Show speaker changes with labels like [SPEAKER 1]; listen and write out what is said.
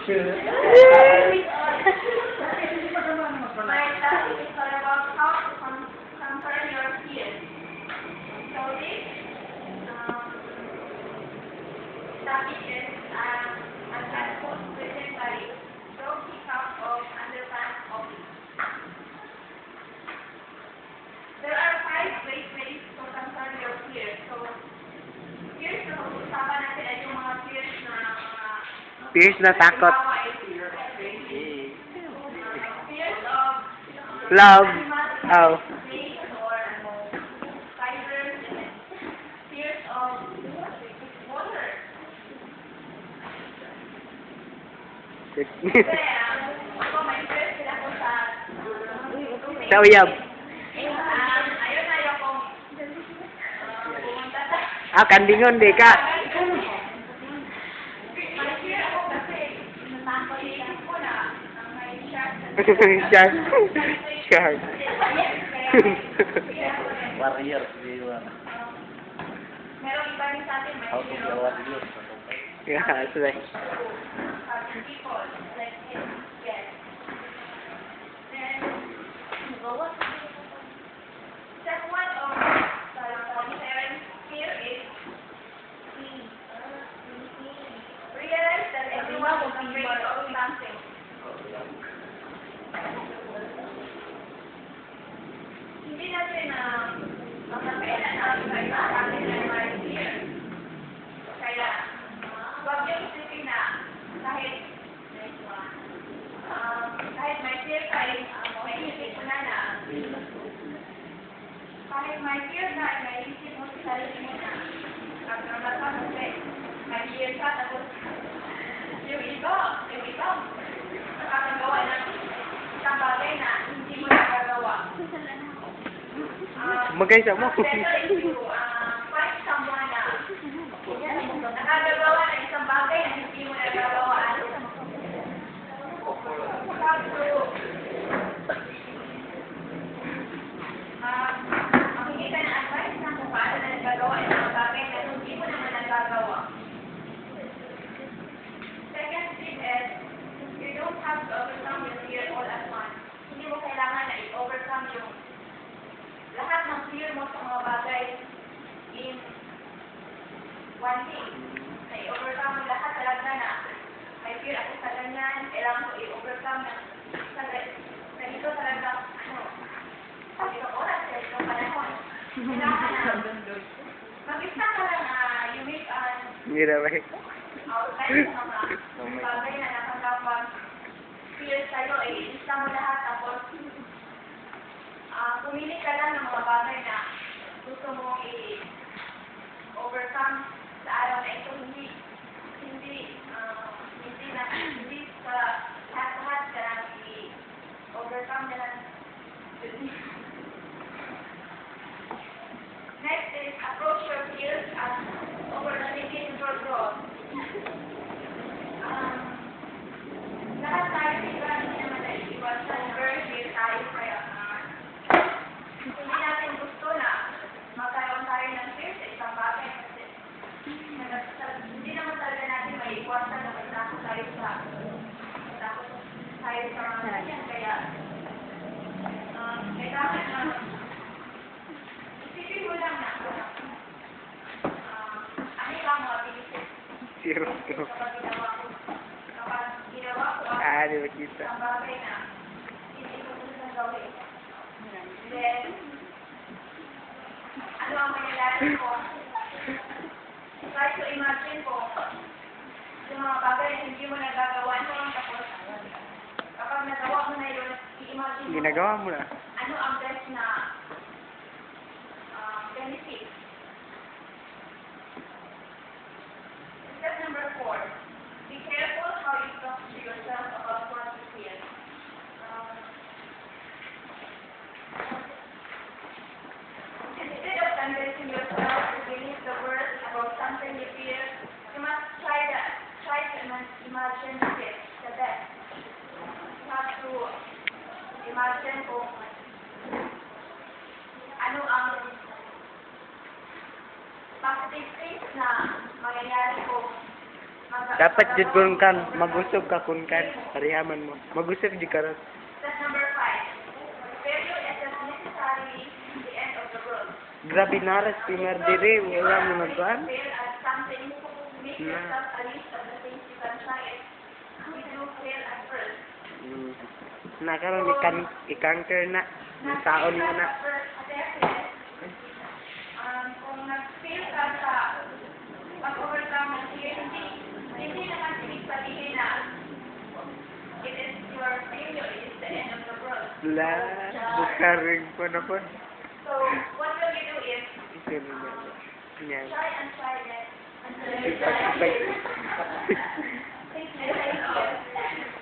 [SPEAKER 1] topic is all about how to conquer your fears. So this topic is a platform written by Joe Hiccup of Underpants Office. There are 5 great ways to conquer your fears. So, fears na pag-usapan natin ay yung mga fears na
[SPEAKER 2] Fears na takot.
[SPEAKER 1] fears of
[SPEAKER 2] Love. Oh.
[SPEAKER 1] snakes or spiders, fears of water. Kasi, ako may fears sila ko sa
[SPEAKER 2] Sa uyab.
[SPEAKER 1] ayun na yung kung pumunta sa
[SPEAKER 2] Kandingon di ka.
[SPEAKER 1] may fear ako kasi natakot ko na may shark sa
[SPEAKER 2] Shark. Shark.
[SPEAKER 3] Warrior, di ba?
[SPEAKER 1] merong iba rin sa atin may
[SPEAKER 3] How to
[SPEAKER 1] fear
[SPEAKER 3] be a
[SPEAKER 1] of
[SPEAKER 3] warrior.
[SPEAKER 2] Yeah, that's right.
[SPEAKER 1] people like him, yes. Then, step 1 of parents here is realize that everyone will be afraid of something. Hindi natin makakailan natin sa atin na may fear. Kaya, huwag yung isipin na kahit may fear kayo, may isip mo na kahit may fear ka, may isip mo sa sarili mo na at naman kasi may fear ka, tapos yung iba nakakagawa ng isang bagay na hindi mo nakagawa.
[SPEAKER 2] Magay sa mo.
[SPEAKER 1] Better if you find someone na nakagagawa ng isang bagay na hindi mo nagagawa. Makinig ka ng advice na kung paano na nagagawa ng mga bagay na hindi mo naman nagagawa. Second tip is, you don't have to overcome your fear all at once. Hindi mo kailangan na i-overcome yung lahat ng fear mo sa mga bagay in one day. Na i-overcome mo lahat talaga na may fear ako sa ganyan, kailangan ko i-overcome na sa ganito talaga, sa itong oras, sa itong panahon. Kailangan na mag-isa ka lang you make an
[SPEAKER 2] Mira ba?
[SPEAKER 1] outline sa mga bagay na nakakapag fear sa'yo, i-lista mo lahat tapos pumili ka lang ng mga bagay na gusto mong i-overcome sa araw na ito, hindi sa lahat-lahat ka lang i-overcome na lang. Next is approach your fears as opportunity for growth. Lahat tayo diba, hindi naman naiiwasan very fear tayo kaya hindi natin gusto na magkaroon tayo ng fear sa isang bagay kasi hindi naman talaga natin maiiwasan na magtakot tayo sa mga ganyan. Kaya kailangan na isipin mo lang na ano lang mga binisip
[SPEAKER 2] Zero.
[SPEAKER 1] kapag ginawa ko
[SPEAKER 2] Di ba kita?
[SPEAKER 1] ang bagay na hindi ko gusto na gawin. Then, ano ang mangyayari ko? Try to imagine ko yung mga bagay na hindi mo nagagawa noon, tapos kapag nagawa mo na yun, i-imagine mo
[SPEAKER 2] Ginagawa mo na.
[SPEAKER 1] ano ang best na benefit. Step number 4, be careful how you talk to yourself about what you feel. Instead of convincing yourself to believe the worst about something you fear, you must try to imagine it the best. You have to imagine kung ano ang positive things na mangyayari kung
[SPEAKER 2] Dapat jud kun kan magusog ka kun kan parihaman mo. Magusog jud karon.
[SPEAKER 1] Step number 5. Failure is not necessarily the end of the world.
[SPEAKER 2] Grabe naras pimer diri wala mo nagkuan.
[SPEAKER 1] Fail at something, make yourself a list of the things you can try it. If you fail at first,
[SPEAKER 2] Na karon i-conquer na. Yung taon mo na.
[SPEAKER 1] Kung nag-fail ka sa pag-overcome ng fear, hindi naman ibig sabihin na it is your failure, it is the end of the world.
[SPEAKER 2] La, bukaring po na po.
[SPEAKER 1] So, what will you do is,
[SPEAKER 2] Yan.
[SPEAKER 1] try and try it until you
[SPEAKER 2] Sipag-sipag.
[SPEAKER 1] try.